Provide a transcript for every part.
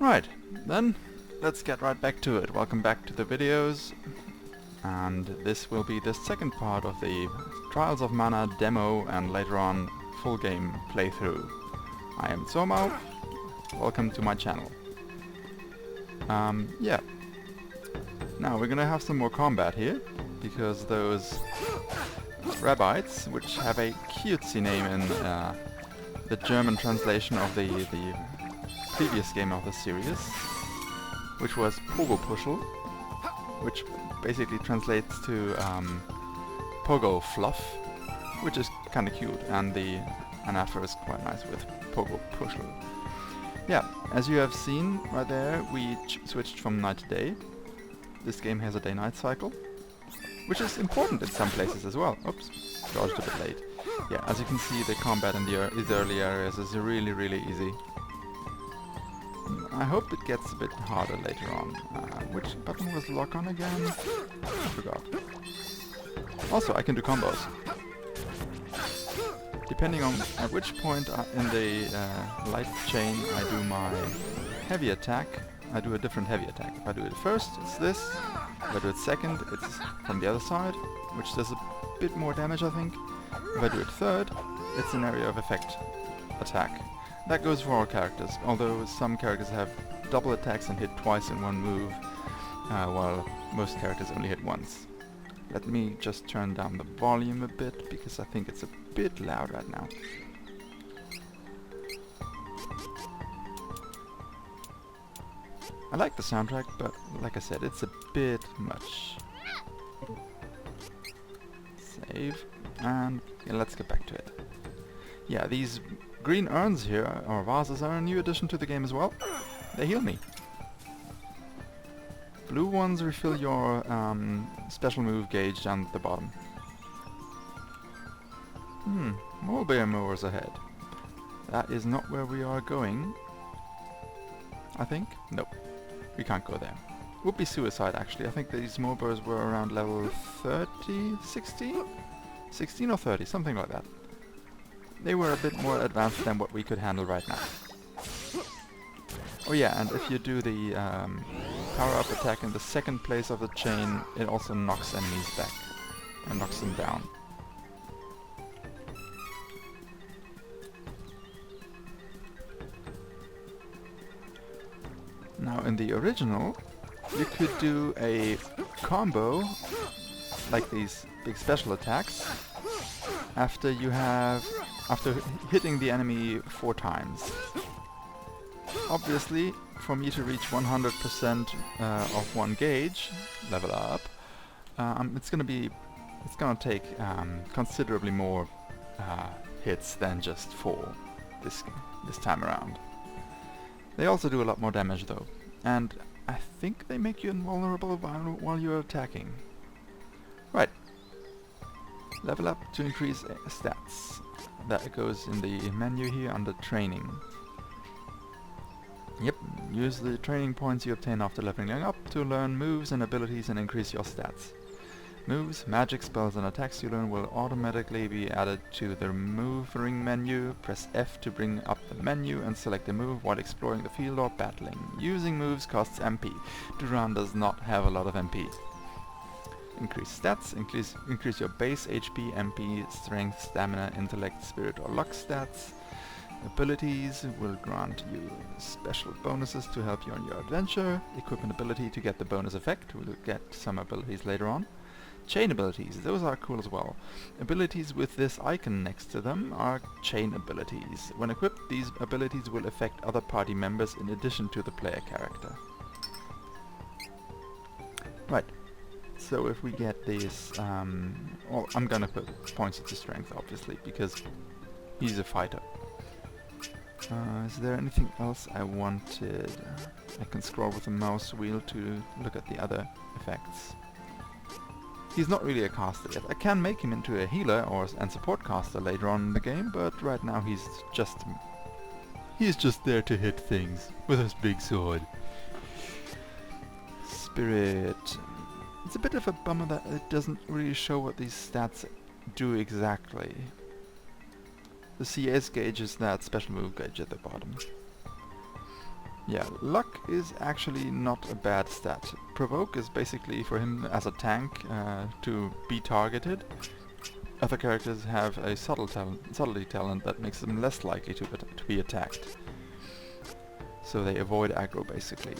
Right, then let's get right back to it. Welcome back to the videos, and this will be the second part of the Trials of Mana demo and later on full game playthrough. I am Somao, welcome to my channel. Yeah. Now we're gonna have some more combat here, because those rabbits, which have a cutesy name in the German translation of the previous game of the series, which was Pogo Puschel, which basically translates to Pogo Fluff, which is kind of cute, and the after is quite nice with Pogo Puschel. Yeah, as you have seen right there, we switched from night to day. This game has a day-night cycle, which is important in some places as well. Oops, dodged a bit late. Yeah, as you can see, the combat in these early areas is really easy. I hope it gets a bit harder later on. Which button was lock on again? I forgot. Also, I can do combos. Depending on at which point in the light chain I do my heavy attack, I do a different heavy attack. If I do it first, it's this. If I do it second, it's from the other side, which does a bit more damage, I think. If I do it third, it's an area of effect attack. That goes for all characters, although some characters have double attacks and hit twice in one move, while most characters only hit once. Let me just turn down the volume a bit, because I think it's a bit loud right now. I like the soundtrack, but like I said, it's a bit much. Save, and yeah, let's get back to it. Yeah, these green urns here, or vases, are a new addition to the game as well. They heal me. Blue ones refill your special move gauge down at the bottom. More bear mowers ahead. That is not where we are going, I think. Nope, we can't go there. Would be suicide, actually. I think these mowers were around level 30, 16? 16 or 30, something like that. They were a bit more advanced than what we could handle right now. Oh yeah, and if you do the power-up attack in the second place of the chain, it also knocks enemies back and knocks them down. Now in the original, you could do a combo, like these big special attacks, after hitting the enemy 4 times. Obviously, for me to reach 100% of one gauge, level up, it's gonna take considerably more hits than just 4 this time around. They also do a lot more damage though, and I think they make you invulnerable while you're attacking. Right. Level up to increase stats. That goes in the menu here under training. Yep, use the training points you obtain after leveling up to learn moves and abilities and increase your stats. Moves, magic spells and attacks you learn will automatically be added to the maneuvering menu. Press F to bring up the menu and select a move while exploring the field or battling. Using moves costs MP. Duran does not have a lot of MP. Increase stats, increase your base HP, MP, strength, stamina, intellect, spirit or luck stats. Abilities will grant you special bonuses to help you on your adventure. Equip an ability to get the bonus effect. We'll get some abilities later on. Chain abilities, those are cool as well. Abilities with this icon next to them are chain abilities. When equipped, these abilities will affect other party members in addition to the player character. Right. So if we get this, well, I'm gonna put points into strength, obviously, because he's a fighter. Is there anything else I wanted? I can scroll with the mouse wheel to look at the other effects. He's not really a caster yet. I can make him into a healer and support caster later on in the game, but right now he's just there to hit things with his big sword. Spirit. It's a bit of a bummer that it doesn't really show what these stats do exactly. The CS gauge is that special move gauge at the bottom. Yeah, luck is actually not a bad stat. Provoke is basically for him as a tank to be targeted. Other characters have a subtlety talent that makes them less likely to be attacked. So they avoid aggro basically.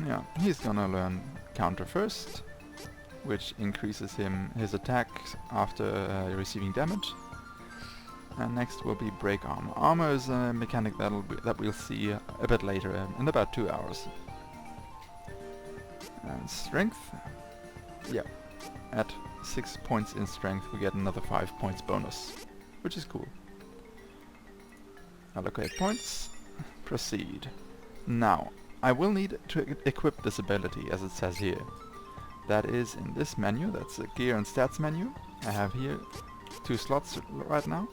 Yeah, he's gonna learn counter first, which increases his attacks after receiving damage. And next will be break armor. Armor is a mechanic that we'll see a bit later, in about 2 hours. And strength, yeah, at 6 points in strength we get another 5 points bonus, which is cool. Allocate points, proceed. Now, I will need to equip this ability, as it says here. That is in this menu, that's the gear and stats menu. I have here 2 slots right now.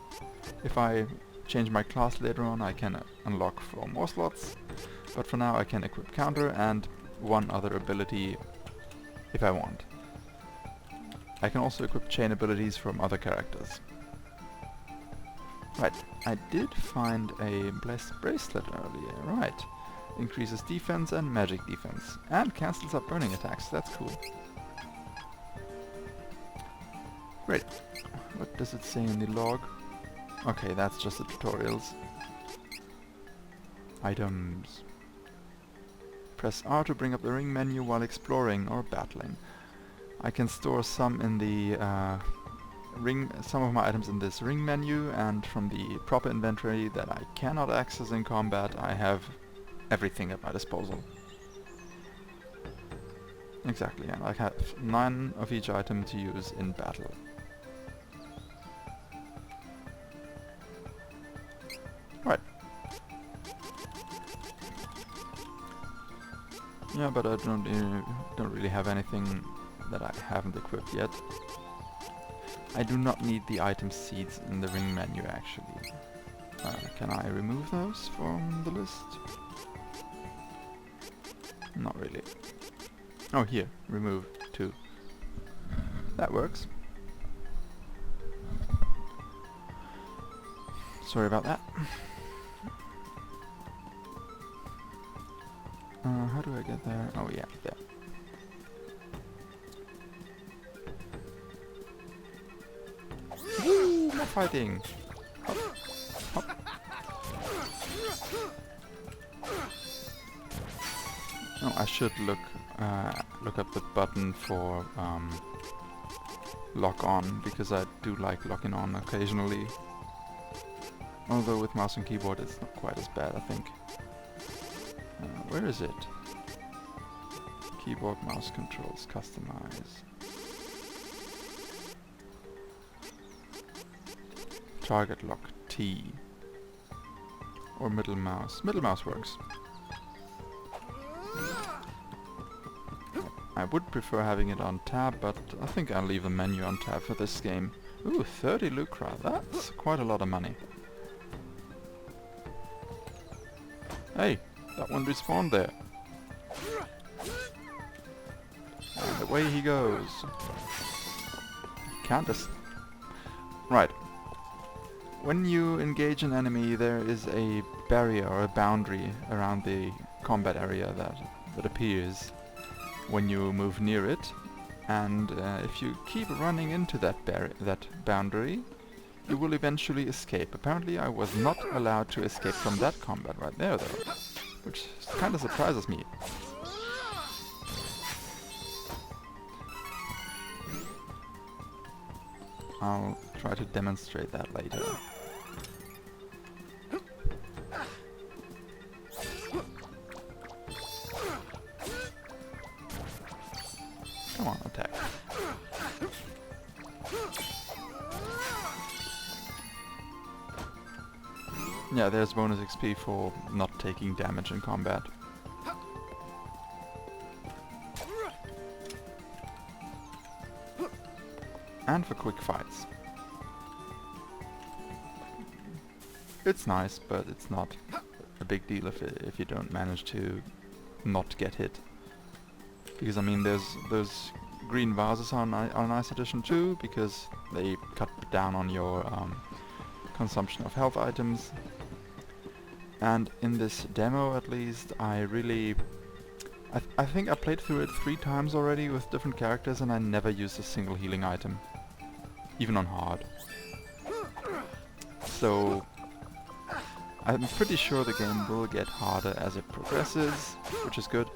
If I change my class later on, I can unlock 4 more slots, but for now I can equip counter and 1 other ability if I want. I can also equip chain abilities from other characters. Right, I did find a blessed bracelet earlier, right. Increases defense and magic defense, and cancels out burning attacks, that's cool. Great. What does it say in the log? Okay, that's just the tutorials. Items. Press R to bring up the ring menu while exploring or battling. I can store some in the some of my items in this ring menu, and from the proper inventory that I cannot access in combat, I have everything at my disposal. Exactly, and I have 9 of each item to use in battle. Right. Yeah, but I don't really have anything that I haven't equipped yet. I do not need the item seeds in the ring menu actually. Can I remove those from the list? Not really. Oh, here, remove 2. That works. Sorry about that. How do I get there? Oh yeah, there. Woo! More fighting! Hop. Hop. Oh, I should look up the button for lock on, because I do like locking on occasionally. Although with mouse and keyboard it's not quite as bad, I think. Where is it? Keyboard, mouse controls, customize. Target lock T. Or middle mouse. Middle mouse works. I would prefer having it on tab, but I think I'll leave the menu on tab for this game. Ooh, 30 lucra. That's quite a lot of money. Hey, that one respawned there. And away he goes. Can't just... Right. When you engage an enemy, there is a barrier or a boundary around the combat area that appears when you move near it. And if you keep running into that boundary, you will eventually escape. Apparently I was not allowed to escape from that combat right there though, which kind of surprises me. I'll try to demonstrate that later. Come on, attack. Yeah, there's bonus XP for not taking damage in combat. And for quick fights. It's nice, but it's not a big deal if you don't manage to not get hit. Because I mean, those green vases are a nice addition too, because they cut down on your consumption of health items. And in this demo, at least, I really... I think I played through it 3 times already with different characters, and I never used a single healing item. Even on hard. So... I'm pretty sure the game will get harder as it progresses, which is good.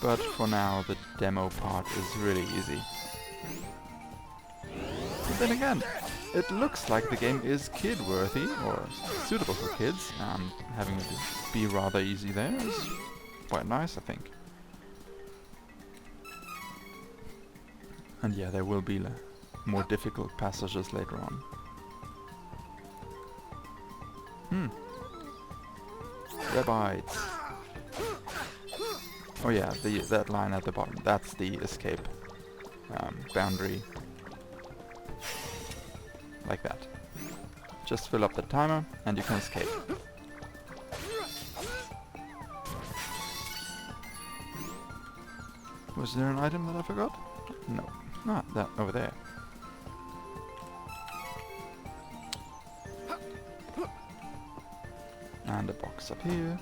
But for now, the demo part is really easy. But then again, it looks like the game is kid-worthy, or suitable for kids, and having it be rather easy there is quite nice, I think. And yeah, there will be more difficult passages later on. Rabbits. Oh yeah, that line at the bottom, that's the escape boundary. Like that. Just fill up the timer and you can escape. Was there an item that I forgot? No. Ah, that over there. And a box up here.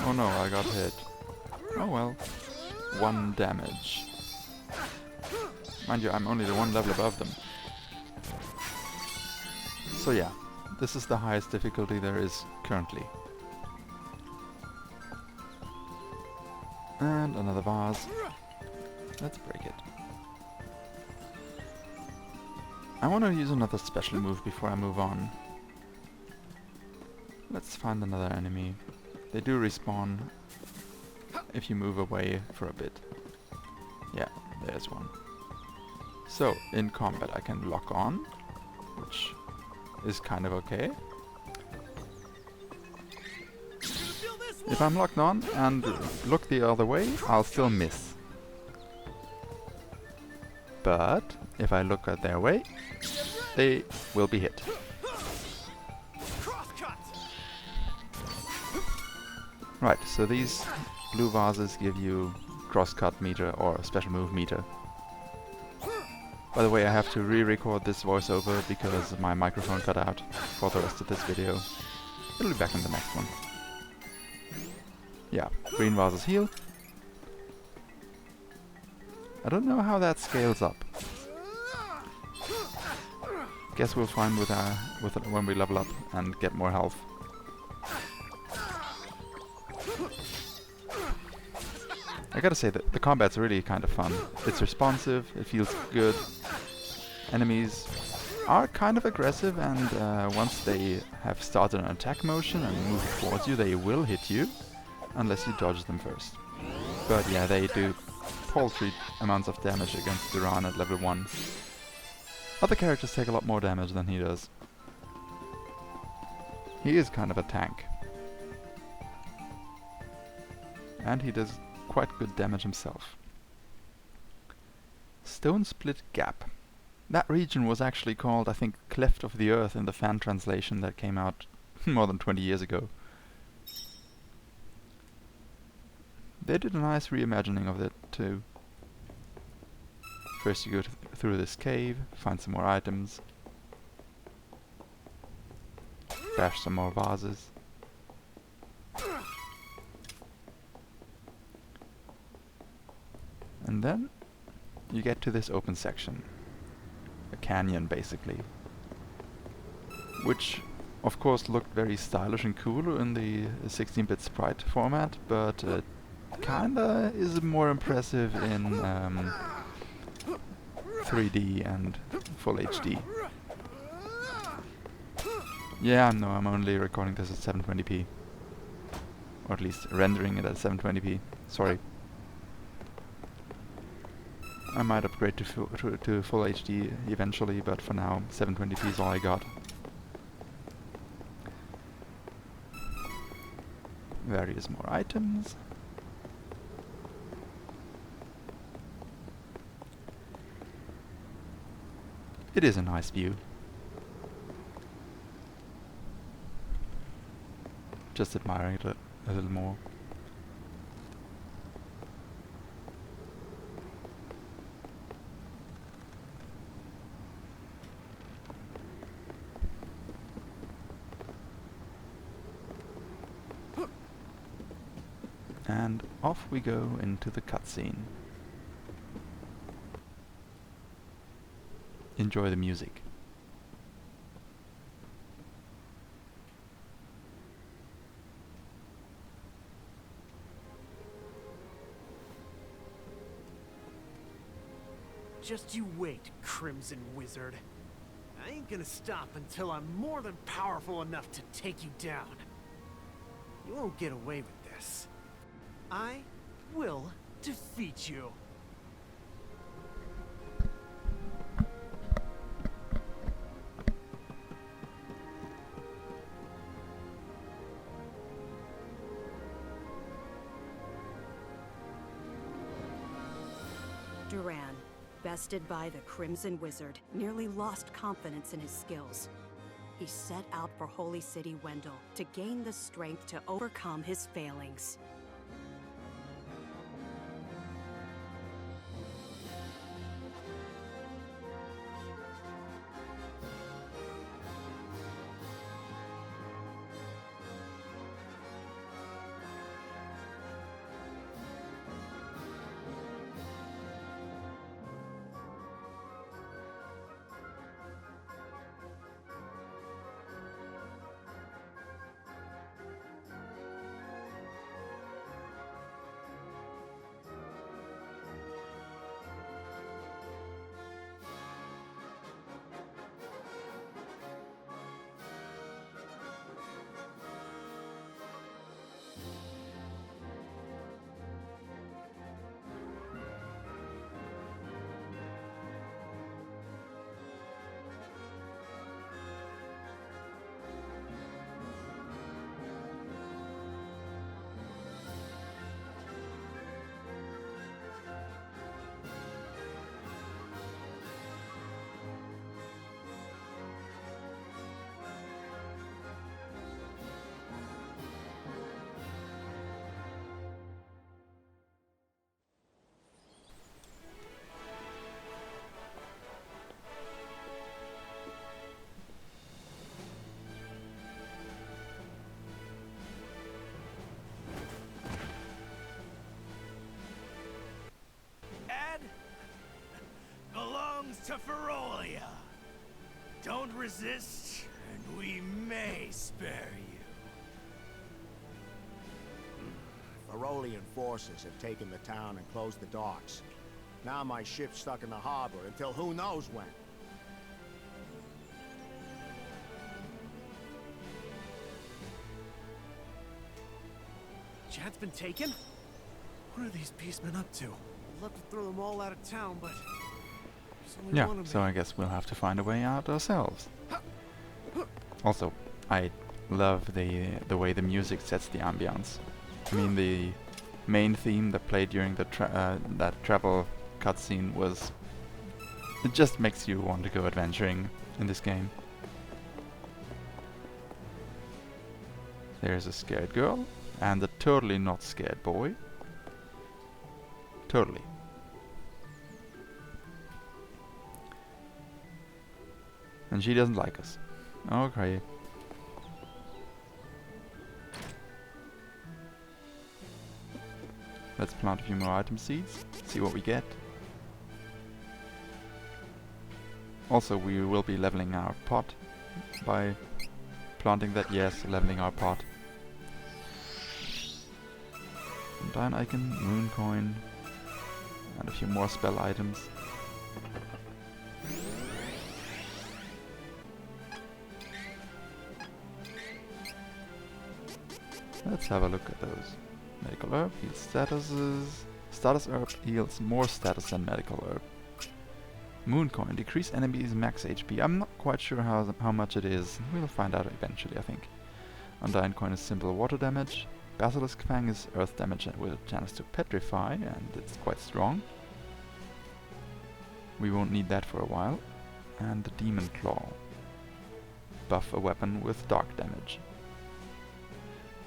Oh no, I got hit. Oh well. 1 damage. Mind you, I'm only the 1 level above them. So yeah, this is the highest difficulty there is currently. And another vase. Let's break it. I want to use another special move before I move on. Let's find another enemy. They do respawn if you move away for a bit. Yeah, there's one. So, in combat I can lock on, which is kind of okay. If I'm locked on and look the other way, I'll still miss. But if I look at their way, they will be hit. Right, so these blue vases give you crosscut meter or special move meter. By the way, I have to re-record this voiceover because my microphone cut out for the rest of this video. It'll be back in the next one. Yeah, green vases heal. I don't know how that scales up. Guess we'll find with when we level up and get more health. I gotta say that the combat's really kind of fun. It's responsive, it feels good. Enemies are kind of aggressive, and once they have started an attack motion and move towards you, they will hit you, unless you dodge them first. But yeah, they do paltry amounts of damage against Duran at level 1. Other characters take a lot more damage than he does. He is kind of a tank. And he does quite good damage himself. Stone Split Gap. That region was actually called, I think, Cleft of the Earth in the fan translation that came out more than 20 years ago. They did a nice reimagining of it too. First you go through this cave, find some more items, bash some more vases. And then you get to this open section. A canyon, basically. Which, of course, looked very stylish and cool in the 16-bit sprite format, but kinda is more impressive in 3D and full HD. Yeah, no, I'm only recording this at 720p. Or at least rendering it at 720p. Sorry. I might upgrade to full HD eventually, but for now, 720p is all I got. Various more items. It is a nice view. Just admiring it a little more. And off we go into the cutscene. Enjoy the music. Just you wait, Crimson Wizard. I ain't gonna stop until I'm more than powerful enough to take you down. You won't get away with this. I will defeat you. Duran, bested by the Crimson Wizard, nearly lost confidence in his skills. He set out for Holy City Wendell to gain the strength to overcome his failings. Belongs to Ferolia. Don't resist, and we may spare you. Ferolian forces have taken the town and closed the docks. Now my ship's stuck in the harbor until who knows when. Jadd's been taken? What are these beastmen up to? I'd love to throw them all out of town, but there's only Yeah, one of so me. I guess we'll have to find a way out ourselves. Also, I love the way the music sets the ambience. I mean, the main theme that played during the that travel cutscene was... It just makes you want to go adventuring in this game. There's a scared girl and a totally not scared boy. Totally. And she doesn't like us. Okay. Let's plant a few more item seeds, see what we get. Also, we will be leveling our pot by planting that. Yes, leveling our pot. Undyne icon, moon coin, and a few more spell items. Let's have a look at those. Medical herb heals statuses. Status herb heals more status than medical herb. Moon coin, decrease enemies max HP. I'm not quite sure how much it is. We'll find out eventually, I think. Undyne coin is simple water damage. Basilisk fang is earth damage with a chance to petrify, and it's quite strong. We won't need that for a while. And the Demon Claw. Buff a weapon with dark damage.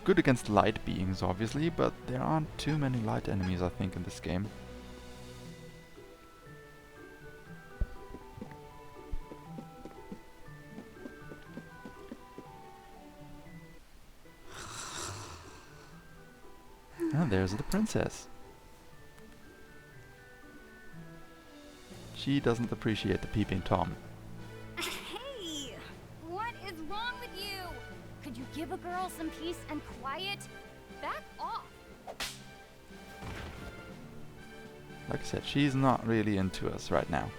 Good against light beings, obviously, but there aren't too many light enemies, I think, in this game. And there's the princess. She doesn't appreciate the peeping Tom. Hey! What is wrong with you? Could you give a girl some peace and quiet? Back off! Like I said, she's not really into us right now.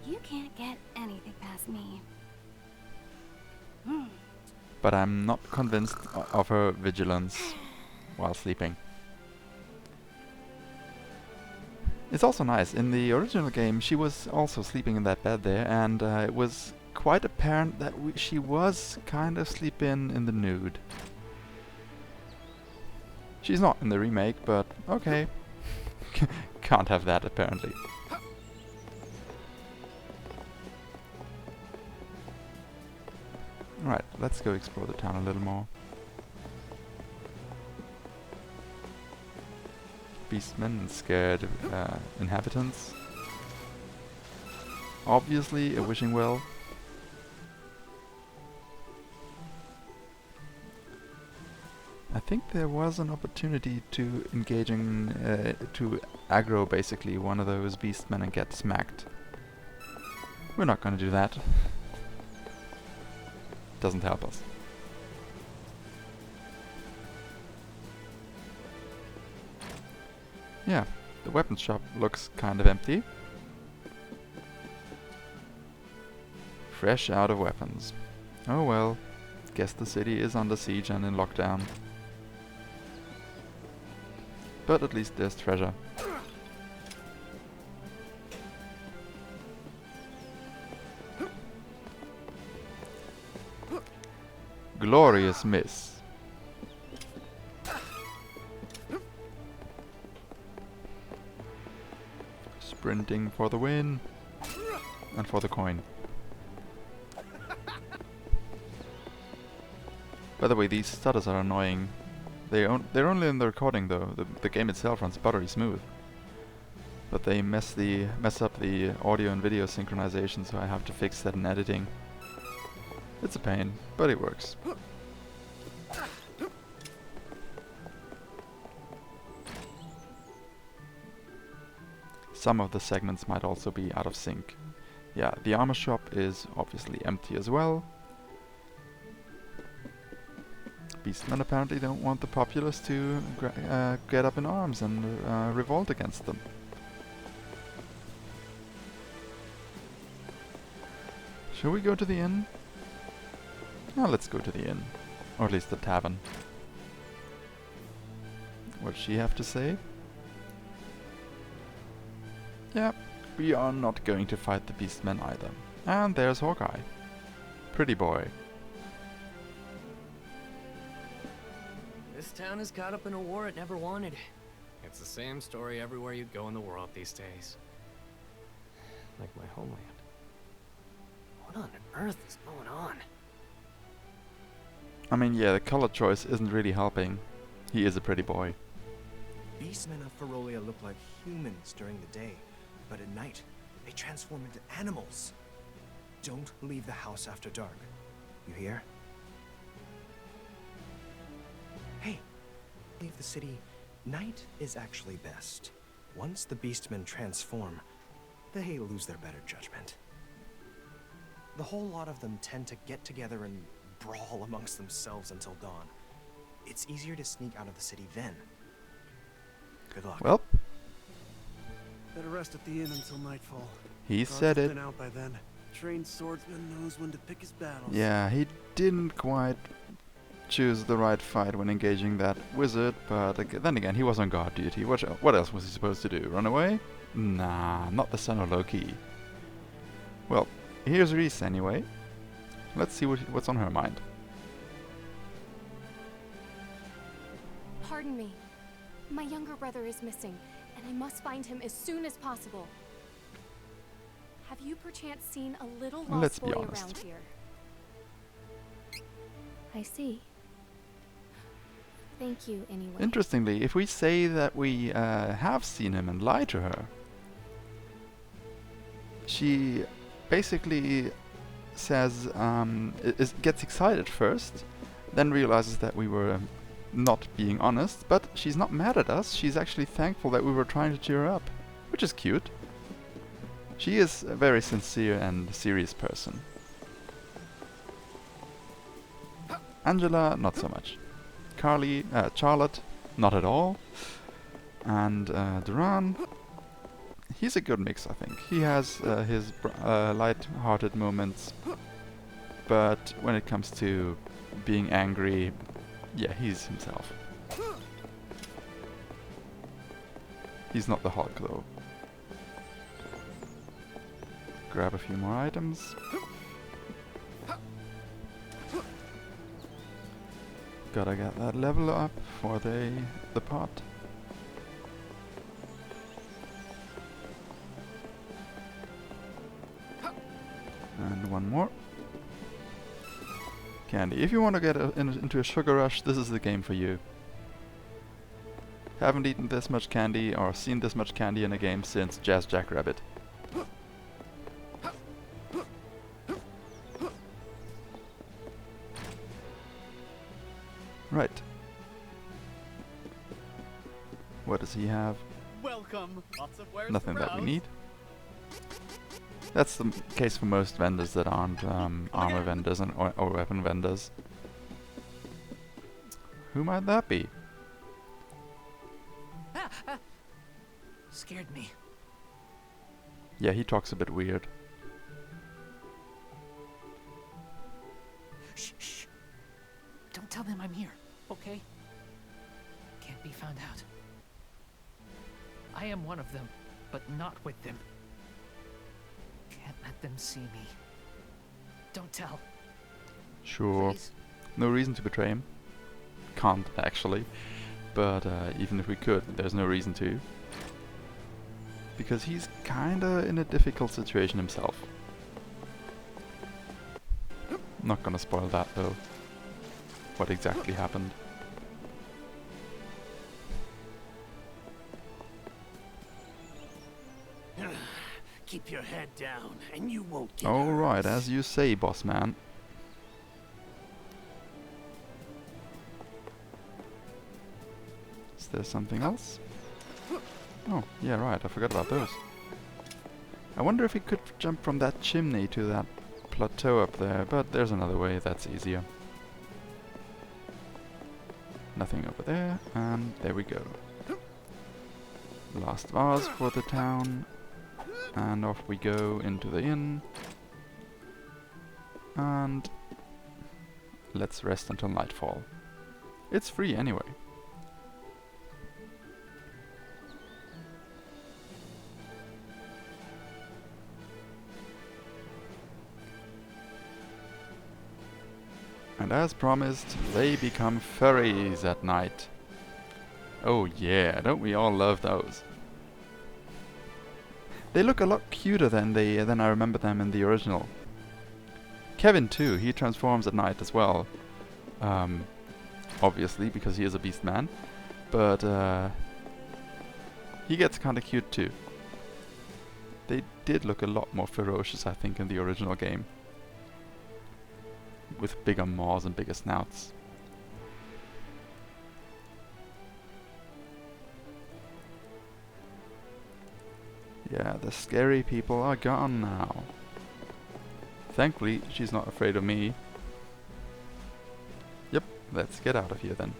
You can't get anything past me. But I'm not convinced of her vigilance while sleeping. It's also nice, in the original game she was also sleeping in that bed there, and it was quite apparent that she was kind of sleeping in the nude. She's not in the remake, but okay. Can't have that apparently. Alright, let's go explore the town a little more. Beastmen and scared inhabitants. Obviously a wishing well. I think there was an opportunity to engage in, to aggro basically one of those beastmen and get smacked. We're not gonna do that. Doesn't help us. Yeah, the weapons shop looks kind of empty. Fresh out of weapons. Oh well, guess the city is under siege and in lockdown. But at least there's treasure. Glorious miss. Sprinting for the win. And for the coin. By the way, these stutters are annoying. They're only in the recording though. The game itself runs buttery smooth. But they mess up the audio and video synchronization, so I have to fix that in editing. It's a pain, but it works. Some of the segments might also be out of sync. Yeah, the armor shop is obviously empty as well. Beastmen apparently don't want the populace to get up in arms and revolt against them. Shall we go to the inn? Now let's go to the inn. Or at least the tavern. What does she have to say? Yeah, we are not going to fight the beastmen either. And there's Hawkeye. Pretty boy. This town is caught up in a war it never wanted. It's the same story everywhere you go in the world these days. Like my homeland. What on earth is going on? I mean, yeah, the color choice isn't really helping. He is a pretty boy. Beastmen of Ferolia look like humans during the day, but at night, they transform into animals. Don't leave the house after dark. You hear? Hey, leave the city. Night is actually best. Once the beastmen transform, they lose their better judgment. The whole lot of them tend to get together and brawl amongst themselves until dawn. It's easier to sneak out of the city then. Good luck. Well, Better rest at the inn until nightfall. he Guards said have it. been out by then. Trained swordsman knows when to pick his battles. Yeah, he didn't quite choose the right fight when engaging that wizard, but then again, he was on guard duty. What else was he supposed to do? Run away? Nah, not the son of Loki. Well, here's Reese anyway. Let's see what's on her mind. Pardon me. My younger brother is missing, and I must find him as soon as possible. Have you perchance seen a little Let's lost be boy honest. around here? I see. Thank you, anyway. Interestingly, if we say that we have seen him and lie to her, she basically says, gets excited first, then realizes that we were not being honest, but she's not mad at us. She's actually thankful that we were trying to cheer her up, which is cute. She is a very sincere and serious person. Angela, not so much. Charlotte, not at all. And Duran, he's a good mix, I think. He has his light-hearted moments, but when it comes to being angry, yeah, he's himself. He's not the Hulk, though. Grab a few more items. Gotta get that level up for the pot. And one more. Candy. If you want to get into a sugar rush, this is the game for you. Haven't eaten this much candy or seen this much candy in a game since Jazz Jackrabbit. Right. What does he have? Welcome. Lots of wares Nothing to that we browse. need. That's the case for most vendors that aren't armor vendors or weapon vendors. Who might that be? Scared me. Yeah, he talks a bit weird. Shh, shh. Don't tell them I'm here, okay? Can't be found out. I am one of them, but not with them. Can't let them see me. Don't tell. Sure. Please. No reason to betray him. Can't, actually. But even if we could, there's no reason to. Because he's kinda in a difficult situation himself. Not gonna spoil that, though. What exactly happened. Keep your head down, and you won't get Alright, hurt. as you say, boss man. Is there something else? Oh, yeah, right, I forgot about those. I wonder if we could jump from that chimney to that plateau up there, but there's another way that's easier. Nothing over there, and there we go. Last vase for the town, and off we go into the inn. And let's rest until nightfall. It's free anyway. And as promised, they become furries at night. Oh yeah, don't we all love those? They look a lot cuter than I remember them in the original. Kevin too, he transforms at night as well. Obviously, because he is a beast man. But he gets kinda cute too. They did look a lot more ferocious, I think, in the original game. With bigger maws and bigger snouts. Yeah, the scary people are gone now. Thankfully, she's not afraid of me. Yep, let's get out of here then.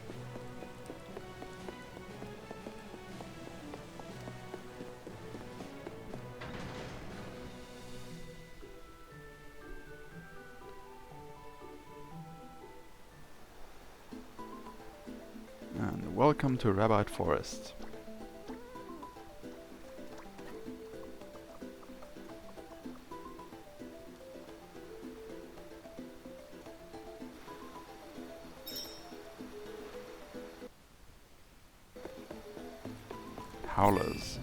And welcome to Rabbite Forest. Howlers.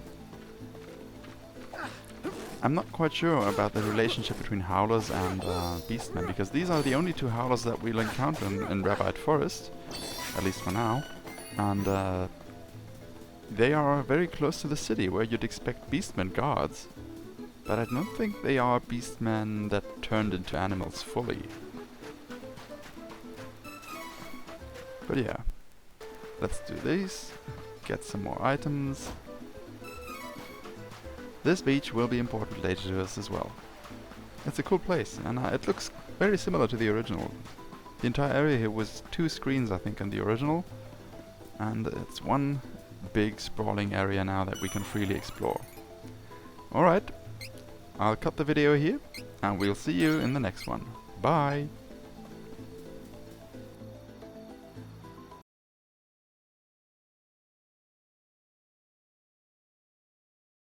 I'm not quite sure about the relationship between Howlers and Beastmen, because these are the only two Howlers that we'll encounter in Rabite Forest, at least for now. And they are very close to the city, where you'd expect Beastmen guards. But I don't think they are Beastmen that turned into animals fully. But yeah, let's do this, get some more items. This beach will be important later to us as well. It's a cool place, and it looks very similar to the original. The entire area here was 2 screens, I think, in the original, and it's one big sprawling area now that we can freely explore. Alright, I'll cut the video here, and we'll see you in the next one. Bye!